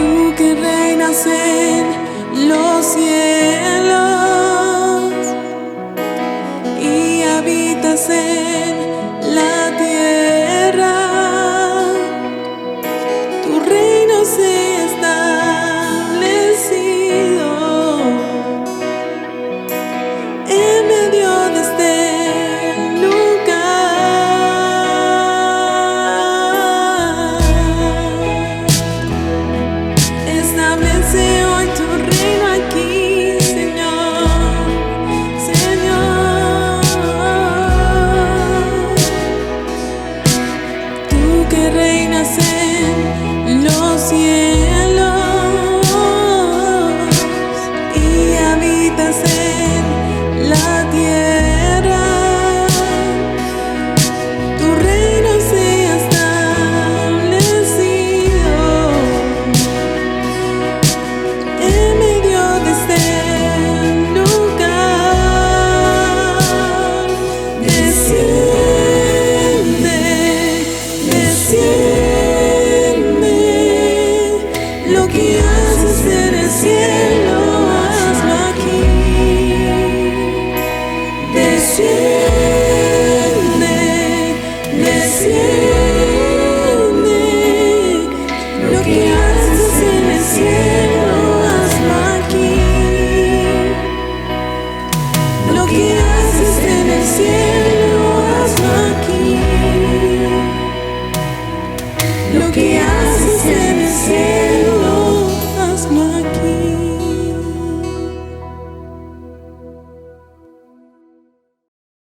Tú que reinas en los cielos y habitas en la tierra, tu reino sea establecido en medio de este lugar. Establece hoy tu reino aquí, Señor, Señor. Tú que reinas en los cielos y habitas en la tierra, tu reino sea establecido en medio de este lugar. Desciende, desciende, lo que haces en el cielo, hazlo aquí. Desciende, desciende, lo que haces en el cielo, hazlo aquí. Lo que haces en el cielo, hazlo aquí. Lo que haces